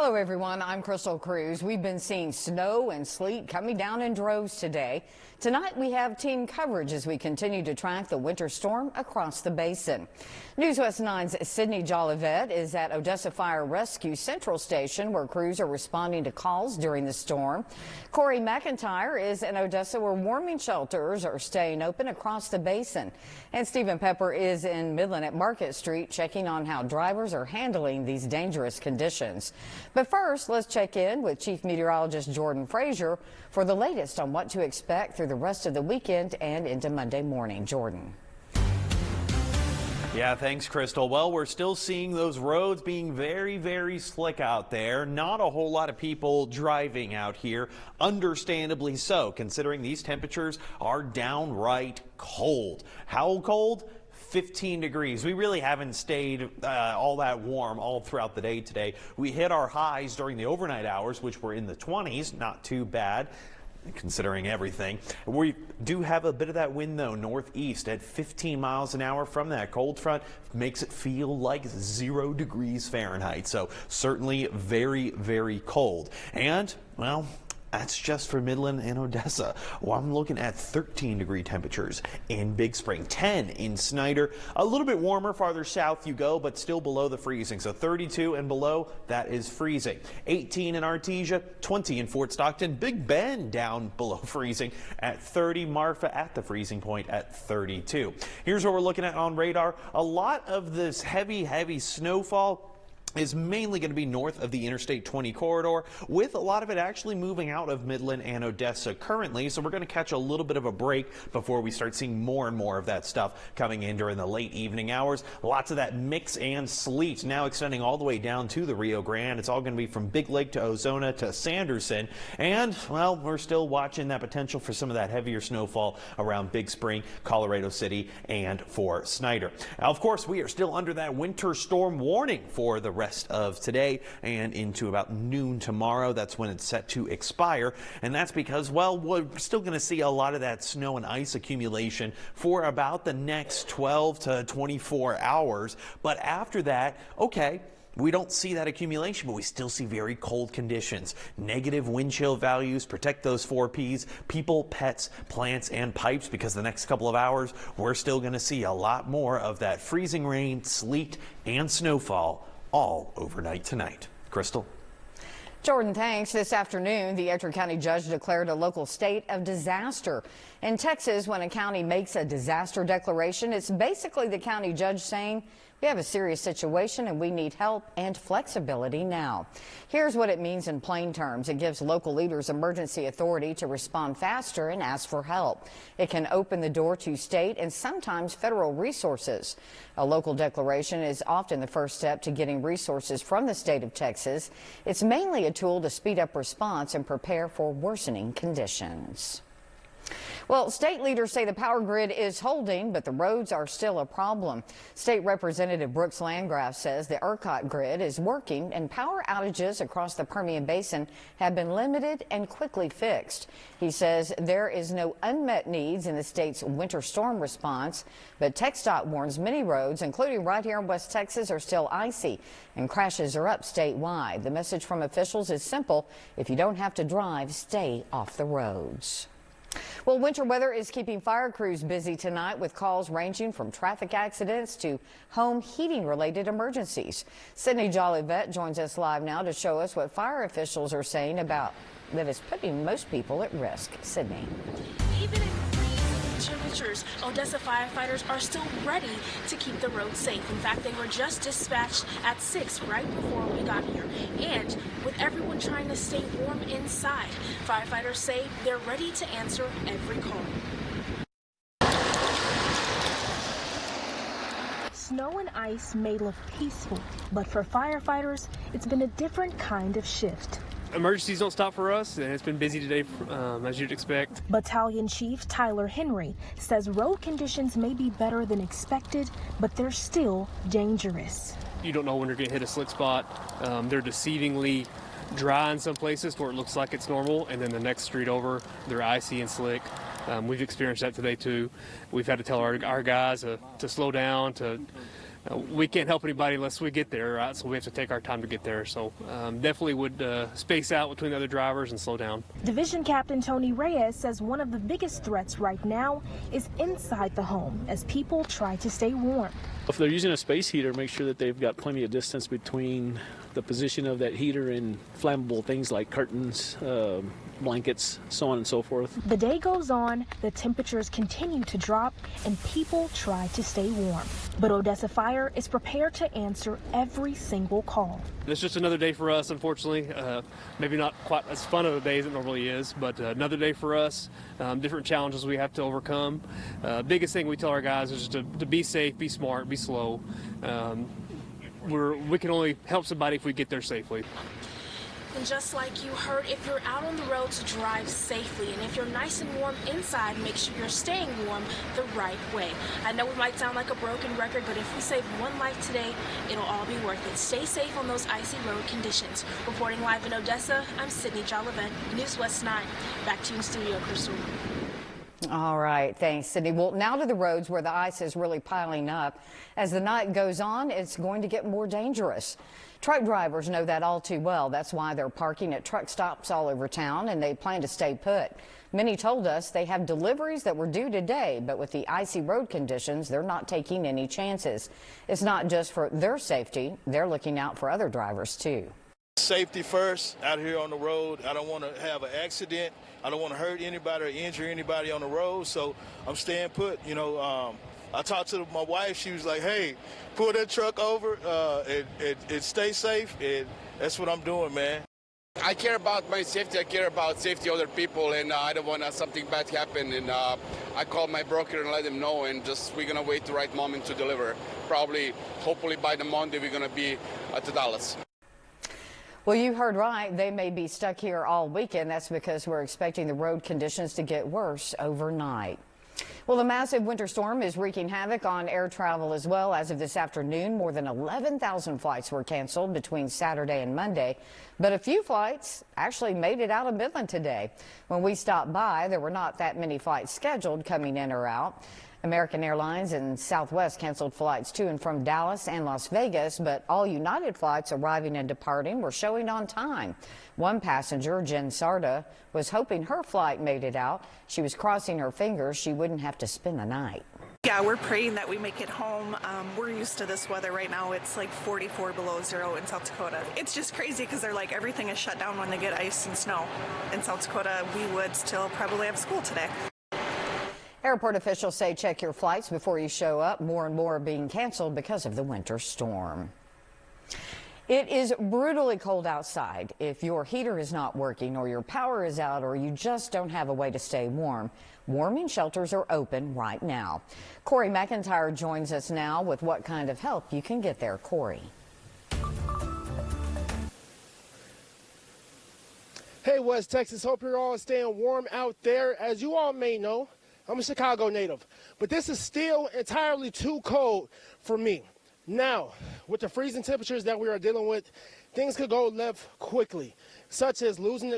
Hello, everyone. I'm Crystal Cruz. We've been seeing snow and sleet coming down in droves today. Tonight, we have team coverage as we continue to track the winter storm across the basin. Newswest 9's Sydney Jolivet is at Odessa Fire Rescue Central Station, where crews are responding to calls during the storm. Corey McIntyre is in Odessa, where warming shelters are staying open across the basin. And Stephen Pepper is in Midland at Market Street, checking on how drivers are handling these dangerous conditions. But first, let's check in with Chief Meteorologist Jordan Frazier for the latest on what to expect through the rest of the weekend and into Monday morning. Jordan. Yeah, thanks, Crystal. Well, we're still seeing those roads being very slick out there. Not a whole lot of people driving out here, understandably so, considering these temperatures are downright cold. How cold? 15 degrees. We really haven't stayed all that warm all throughout the day today. We hit our highs during the overnight hours, which were in the 20s. Not too bad, considering everything. We do have a bit of that wind, though, northeast at 15 miles an hour from that cold front. Makes it feel like 0 degrees Fahrenheit. So certainly very cold. And, well, that's just for Midland and Odessa. Well, I'm looking at 13-degree temperatures in Big Spring, 10 in Snyder. A little bit warmer farther south you go, but still below the freezing. So 32 and below, that is freezing. 18 in Artesia, 20 in Fort Stockton. Big Bend down below freezing at 30. Marfa at the freezing point at 32. Here's what we're looking at on radar. A lot of this heavy snowfall is mainly going to be north of the Interstate 20 corridor, with a lot of it actually moving out of Midland and Odessa currently. So we're going to catch a little bit of a break before we start seeing more and more of that stuff coming in during the late evening hours. Lots of that mix and sleet now extending all the way down to the Rio Grande. It's all going to be from Big Lake to Ozona to Sanderson. And, well, we're still watching that potential for some of that heavier snowfall around Big Spring, Colorado City, and for Snyder. Now, of course, we are still under that winter storm warning for the rest of today and into about noon tomorrow. That's when it's set to expire, and that's because, well, we're still going to see a lot of that snow and ice accumulation for about the next 12 to 24 hours. But after that, okay, we don't see that accumulation, but we still see very cold conditions. Negative wind chill values. Protect those 4 Ps, people, pets, plants, and pipes, because the next couple of hours, we're still going to see a lot more of that freezing rain, sleet, and snowfall all overnight tonight. Crystal. Jordan, thanks. This afternoon, the Ector County judge declared a local state of disaster. In Texas, when a county makes a disaster declaration, it's basically the county judge saying, we have a serious situation and we need help and flexibility now. Here's what it means in plain terms. It gives local leaders emergency authority to respond faster and ask for help. It can open the door to state and sometimes federal resources. A local declaration is often the first step to getting resources from the state of Texas. It's mainly a tool to speed up response and prepare for worsening conditions. Well, state leaders say the power grid is holding, but the roads are still a problem. State Representative Brooks Landgraf says the ERCOT grid is working and power outages across the Permian Basin have been limited and quickly fixed. He says there is no unmet needs in the state's winter storm response, but TxDOT warns many roads, including right here in West Texas, are still icy and crashes are up statewide. The message from officials is simple. If you don't have to drive, stay off the roads. Well, winter weather is keeping fire crews busy tonight with calls ranging from traffic accidents to home heating related emergencies. Sydney Jolivet joins us live now to show us what fire officials are saying about that is putting most people at risk. Sydney. Even in freezing temperatures, Odessa firefighters are still ready to keep the roads safe. In fact, they were just dispatched at 6 right before we got here. And with everyone trying to stay warm inside, firefighters say they're ready to answer every call. Snow and ice may look peaceful, but for firefighters, it's been a different kind of shift. Emergencies don't stop for us, and it's been busy today, as you'd expect. Battalion Chief Tyler Henry says road conditions may be better than expected, but they're still dangerous. You don't know when you're going to hit a slick spot. They're deceivingly dry in some places where it looks like it's normal, and then the next street over, they're icy and slick. We've experienced that today, too. We've had to tell our guys to slow down, to we can't help anybody unless we get there, right? So we have to take our time to get there. So definitely would space out between the other drivers and slow down. Division Captain Tony Reyes says one of the biggest threats right now is inside the home as people try to stay warm. If they're using a space heater, make sure that they've got plenty of distance between the position of that heater and flammable things like curtains, blankets, so on and so forth. The day goes on, the temperatures continue to drop, and people try to stay warm. But Odessa Fire is prepared to answer every single call. It's just another day for us, unfortunately. Maybe not quite as fun of a day as it normally is, but another day for us. Different challenges we have to overcome. Biggest thing we tell our guys is to be safe, be smart, be slow. We can only help somebody if we get there safely. And just like you heard, if you're out on the road, to drive safely. And if you're nice and warm inside, make sure you're staying warm the right way. I know it might sound like a broken record, but if we save one life today, it'll all be worth it. Stay safe on those icy road conditions. Reporting live in Odessa, I'm Sydney Jolivet, News West 9. Back to you in studio, Crystal. All right, thanks, Sydney. Well, now to the roads where the ice is really piling up. As the night goes on, it's going to get more dangerous. Truck drivers know that all too well. That's why they're parking at truck stops all over town, and they plan to stay put. Many told us they have deliveries that were due today, but with the icy road conditions, they're not taking any chances. It's not just for their safety. They're looking out for other drivers, too. Safety first out here on the road. I don't want to have an accident. I don't want to hurt anybody or injure anybody on the road, so I'm staying put. You know, I talked to my wife. She was like, hey, pull that truck over and stay safe, and that's what I'm doing, man. I care about my safety. I care about safety of other people, and I don't want something bad happen. And I called my broker and let them know, and we're going to wait the right moment to deliver. Probably, hopefully by the Monday, we're going to be at the Dallas. Well, you heard right. They may be stuck here all weekend. That's because we're expecting the road conditions to get worse overnight. Well, the massive winter storm is wreaking havoc on air travel as well. As of this afternoon, more than 11,000 flights were canceled between Saturday and Monday. But a few flights actually made it out of Midland today. When we stopped by, there were not that many flights scheduled coming in or out. American Airlines and Southwest canceled flights to and from Dallas and Las Vegas, but all United flights arriving and departing were showing on time. One passenger, Jen Sarda, was hoping her flight made it out. She was crossing her fingers she wouldn't have to spend the night. Yeah, we're praying that we make it home. We're used to this weather right now. It's like 44 below zero in South Dakota. It's just crazy because they're like everything is shut down when they get ice and snow. In South Dakota, we would still probably have school today. Airport officials say check your flights before you show up. More and more are being canceled because of the winter storm. It is brutally cold outside. If your heater is not working or your power is out or you just don't have a way to stay warm, warming shelters are open right now. Corey McIntyre joins us now with what kind of help you can get there. Corey. Hey, West Texas. Hope you're all staying warm out there. As you all may know, I'm a Chicago native, but this is still entirely too cold for me. Now, with the freezing temperatures that we are dealing with, things could go left quickly, such as losing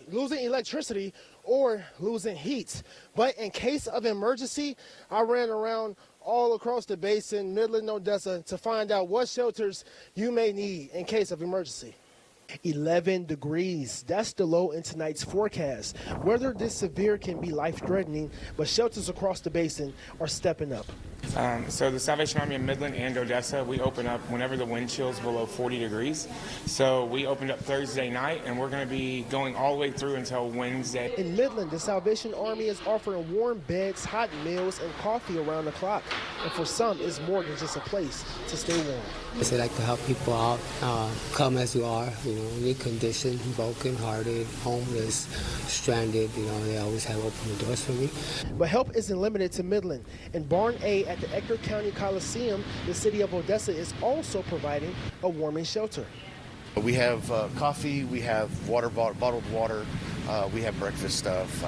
electricity or losing heat. But in case of emergency, I ran around all across the basin, Midland, Odessa, to find out what shelters you may need in case of emergency. 11 degrees. That's the low in tonight's forecast. Weather this severe can be life-threatening, but shelters across the basin are stepping up. So the Salvation Army in Midland and Odessa, we open up whenever the wind chill's below 40 degrees. So we opened up Thursday night, and we're going to be going all the way through until Wednesday. In Midland, the Salvation Army is offering warm beds, hot meals, and coffee around the clock. And for some, it's more than just a place to stay warm. They like to help people out, come as you are, any condition, broken-hearted, homeless, stranded, they always have open the doors for me. But help isn't limited to Midland. In Barn A at the Ector County Coliseum, the city of Odessa is also providing a warming shelter. We have coffee, we have bottled water, we have breakfast stuff.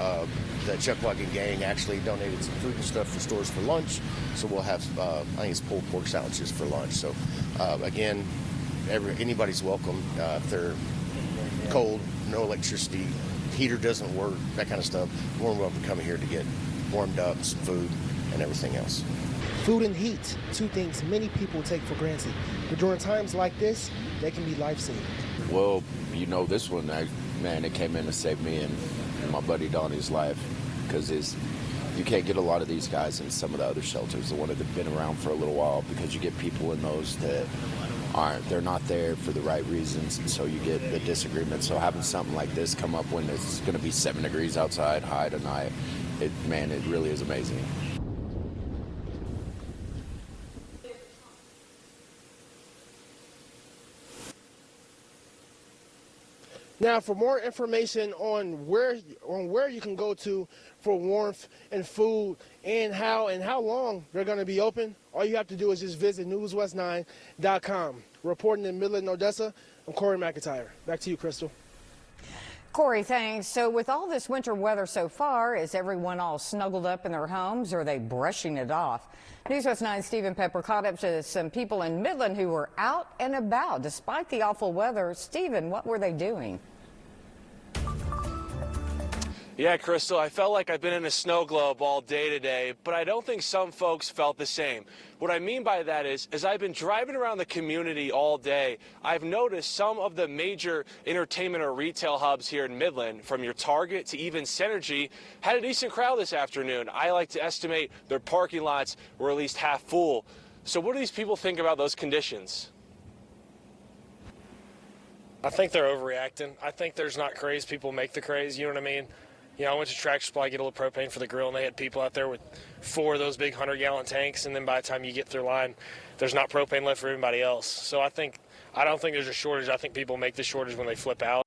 The Chuck Wagon gang actually donated some food and stuff for stores for lunch, so we'll have, I think it's pulled pork sandwiches for lunch. So again, anybody's welcome. If they're cold, no electricity, heater doesn't work, that kind of stuff, more than welcome to come here to get warmed up, some food, and everything else. Food and heat, two things many people take for granted. But during times like this, they can be life-saving. Well, you know, this one, man, it came in to save me and my buddy Donnie's life, because you can't get a lot of these guys in some of the other shelters, the ones that have been around for a little while, because you get people in those that they're not there for the right reasons, and so you get the disagreement. So having something like this come up when it's going to be 7 degrees outside high tonight, it really is amazing. Now, for more information on where you can go to for warmth and food and how long they're going to be open, all you have to do is just visit newswest9.com. Reporting in Midland, Odessa, I'm Corey McIntyre. Back to you, Crystal. Corey, thanks. So with all this winter weather so far, is everyone all snuggled up in their homes, or are they brushing it off? Newswest 9's Stephen Pepper caught up to some people in Midland who were out and about despite the awful weather. Stephen, what were they doing? Yeah, Crystal, I felt like I've been in a snow globe all day today, but I don't think some folks felt the same. What I mean by that is, as I've been driving around the community all day, I've noticed some of the major entertainment or retail hubs here in Midland, from your Target to even Synergy, had a decent crowd this afternoon. I like to estimate their parking lots were at least half full. So what do these people think about those conditions? I think they're overreacting. I think there's not craze. People make the craze, you know what I mean? You know, I went to Tractor Supply to get a little propane for the grill, and they had people out there with 4 of those big 100-gallon tanks, and then by the time you get through line, there's not propane left for everybody else. So I don't think there's a shortage. I think people make the shortage when they flip out.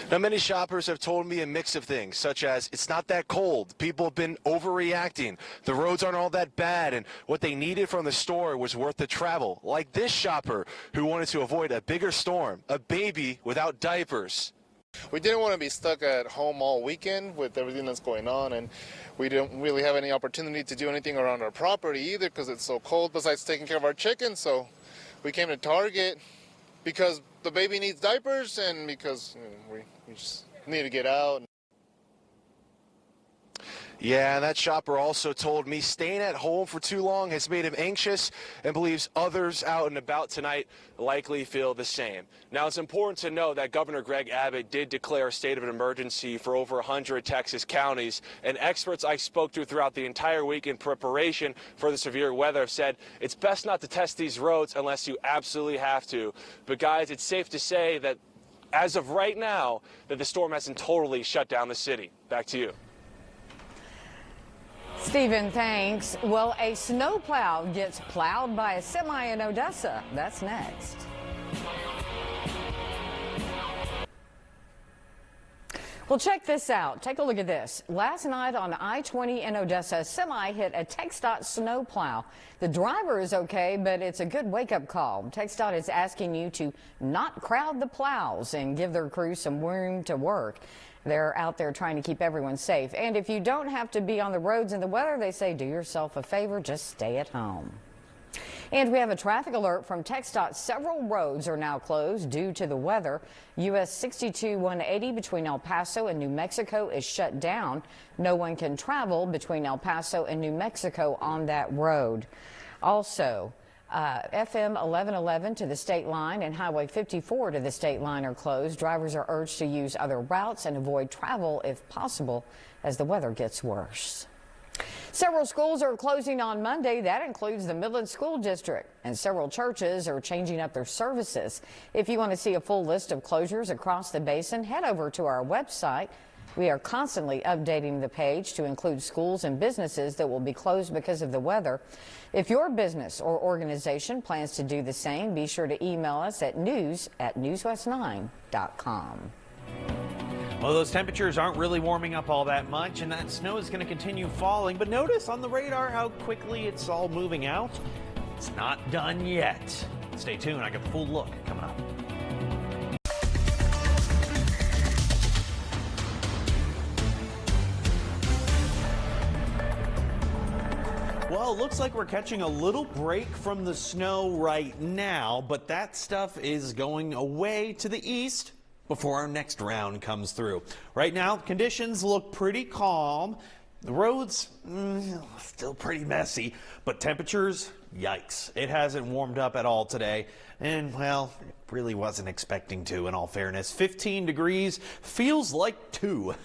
Now, many shoppers have told me a mix of things, such as it's not that cold, people have been overreacting, the roads aren't all that bad, and what they needed from the store was worth the travel. Like this shopper who wanted to avoid a bigger storm, a baby without diapers. We didn't want to be stuck at home all weekend with everything that's going on, and we didn't really have any opportunity to do anything around our property either because it's so cold, besides taking care of our chickens. So we came to Target because the baby needs diapers and because we just need to get out. Yeah, and that shopper also told me staying at home for too long has made him anxious and believes others out and about tonight likely feel the same. Now, it's important to know that Governor Greg Abbott did declare a state of an emergency for over 100 Texas counties, and experts I spoke to throughout the entire week in preparation for the severe weather have said it's best not to test these roads unless you absolutely have to. But guys, it's safe to say that as of right now, that the storm hasn't totally shut down the city. Back to you. Stephen, thanks. Well, a snowplow gets plowed by a semi in Odessa. That's next. Well, check this out. Take a look at this. Last night on I-20 in Odessa, a semi hit a TxDOT snowplow. The driver is okay, but it's a good wake-up call. TxDOT is asking you to not crowd the plows and give their crew some room to work. They're out there trying to keep everyone safe. And if you don't have to be on the roads in the weather, they say do yourself a favor, just stay at home. And we have a traffic alert from TxDOT. Several roads are now closed due to the weather. US 62-180 between El Paso and New Mexico is shut down. No one can travel between El Paso and New Mexico on that road. Also, FM 1111 to the state line and Highway 54 to the state line are closed. Drivers are urged to use other routes and avoid travel if possible as the weather gets worse. Several schools are closing on Monday. That includes the Midland School District, and several churches are changing up their services. If you want to see a full list of closures across the basin, head over to our website. We are constantly updating the page to include schools and businesses that will be closed because of the weather. If your business or organization plans to do the same, be sure to email us at news@newswest9.com. Well, those temperatures aren't really warming up all that much, and that snow is going to continue falling. But notice on the radar how quickly it's all moving out. It's not done yet. Stay tuned. I got the full look coming up. Well, it looks like we're catching a little break from the snow right now, but that stuff is going away to the east before our next round comes through. Right now, conditions look pretty calm. The roads, still pretty messy, but temperatures, yikes. It hasn't warmed up at all today, and, well, it really wasn't expecting to, in all fairness. 15 degrees feels like 2.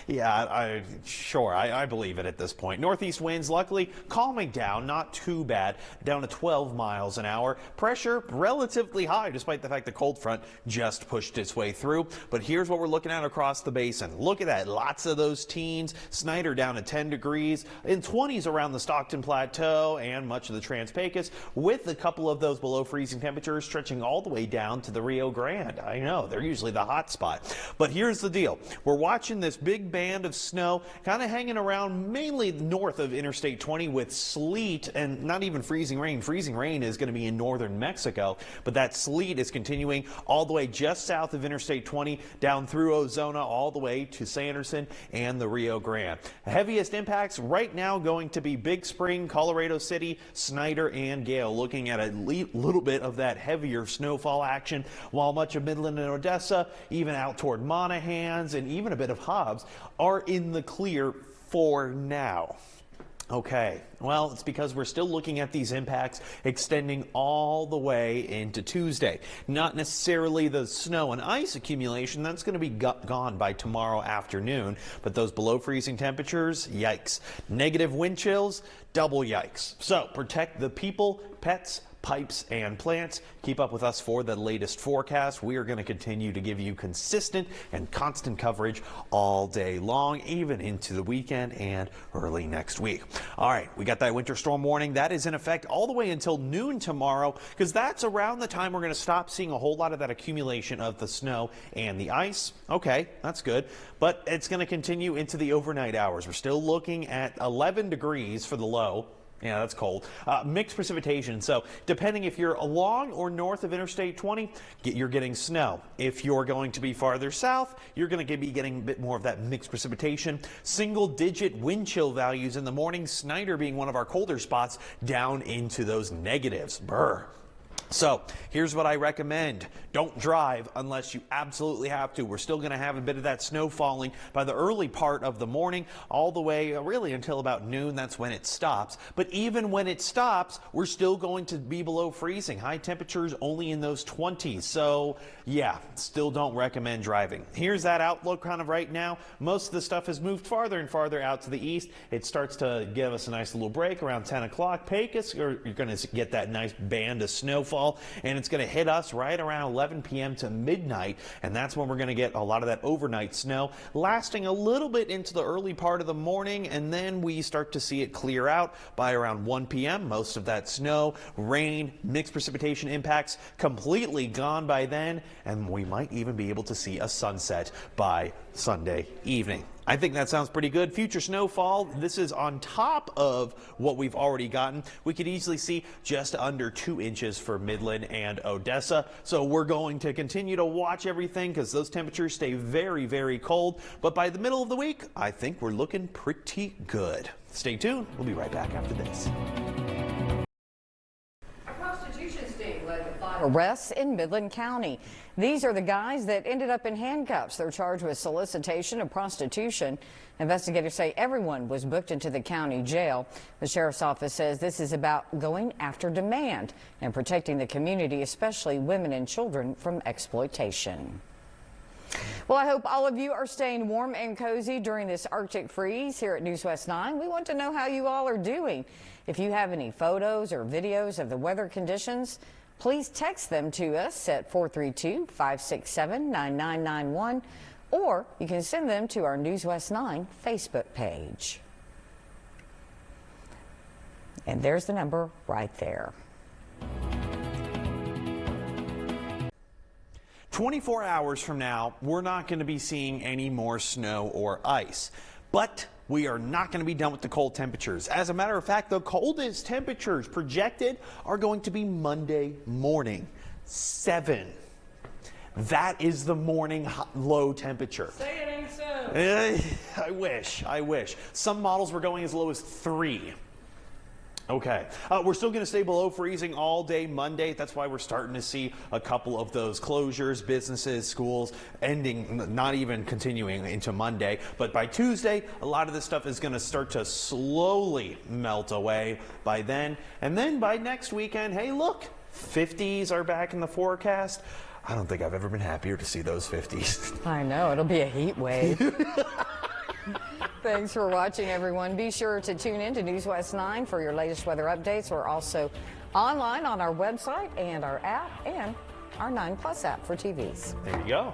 Yeah, I believe it at this point. Northeast winds, luckily, calming down, not too bad, down to 12 miles an hour. Pressure relatively high, despite the fact the cold front just pushed its way through. But here's what we're looking at across the basin. Look at that, lots of those teens. Snyder down to 10 degrees, in 20s around the Stockton Plateau and much of the Trans-Pecos, with a couple of those below freezing temperatures stretching all the way down to the Rio Grande. I know, they're usually the hot spot. But here's the deal. We're watching this big band of snow kind of hanging around mainly north of Interstate 20 with sleet and not even freezing rain. Freezing rain is going to be in northern Mexico, but that sleet is continuing all the way just south of Interstate 20 down through Ozona all the way to Sanderson and the Rio Grande. Heaviest impacts right now going to be Big Spring, Colorado City, Snyder, and Gale, looking at a little bit of that heavier snowfall action, while much of Midland and Odessa, even out toward Monahans and even a bit of Hobbs, are in the clear for now. Okay, well, it's because we're still looking at these impacts extending all the way into Tuesday. Not necessarily the snow and ice accumulation, that's going to be gone by tomorrow afternoon, but those below freezing temperatures, yikes. Negative wind chills, double yikes. So protect the people, pets, pipes, and plants. Keep up with us for the latest forecast. We are going to continue to give you consistent and constant coverage all day long, even into the weekend and early next week. All right, we got that winter storm warning. That is in effect all the way until noon tomorrow, because that's around the time we're going to stop seeing a whole lot of that accumulation of the snow and the ice. Okay, that's good, but it's going to continue into the overnight hours. We're still looking at 11 degrees for the low. Yeah, that's cold. Mixed precipitation. So depending if you're along or north of Interstate 20, you're getting snow. If you're going to be farther south, you're going to be getting a bit more of that mixed precipitation. Single-digit wind chill values in the morning. Snyder being one of our colder spots down into those negatives. Brr. So here's what I recommend. Don't drive unless you absolutely have to. We're still going to have a bit of that snow falling by the early part of the morning, all the way really until about noon. That's when it stops. But even when it stops, we're still going to be below freezing. High temperatures only in those 20s. So yeah, still don't recommend driving. Here's that outlook kind of right now. Most of the stuff has moved farther and farther out to the east. It starts to give us a nice little break around 10 o'clock. Pecos, you're going to get that nice band of snowfall, and it's going to hit us right around 11 p.m. to midnight, and that's when we're going to get a lot of that overnight snow, lasting a little bit into the early part of the morning, and then we start to see it clear out by around 1 p.m. Most of that snow, rain, mixed precipitation impacts completely gone by then, and we might even be able to see a sunset by Sunday evening. I think that sounds pretty good. Future snowfall, this is on top of what we've already gotten. We could easily see just under 2 inches for Midland and Odessa. So we're going to continue to watch everything because those temperatures stay very, very cold. But by the middle of the week, I think we're looking pretty good. Stay tuned. We'll be right back after this. Arrests in Midland County. These are the guys that ended up in handcuffs. They're charged with solicitation of prostitution. Investigators say everyone was booked into the county jail. The sheriff's office says this is about going after demand and protecting the community, especially women and children, from exploitation. Well, I hope all of you are staying warm and cozy during this Arctic freeze. Here at News West 9, we want to know how you all are doing. If you have any photos or videos of the weather conditions, please text them to us at 432-567-9991, or you can send them to our News West 9 Facebook page. And there's the number right there. 24 hours from now, we're not going to be seeing any more snow or ice, but we are not going to be done with the cold temperatures. As a matter of fact, the coldest temperatures projected are going to be Monday morning, 7. That is the morning low temperature. Say it ain't so. I wish. Some models were going as low as 3. Okay, we're still going to stay below freezing all day Monday. That's why we're starting to see a couple of those closures, businesses, schools ending, not even continuing into Monday. But by Tuesday, a lot of this stuff is going to start to slowly melt away by then. And then by next weekend, hey, look, 50s are back in the forecast. I don't think I've ever been happier to see those 50s. I know, it'll be a heat wave. Thanks for watching, everyone. Be sure to tune in to News West 9 for your latest weather updates. We're also online on our website and our app and our 9 Plus app for TVs. There you go.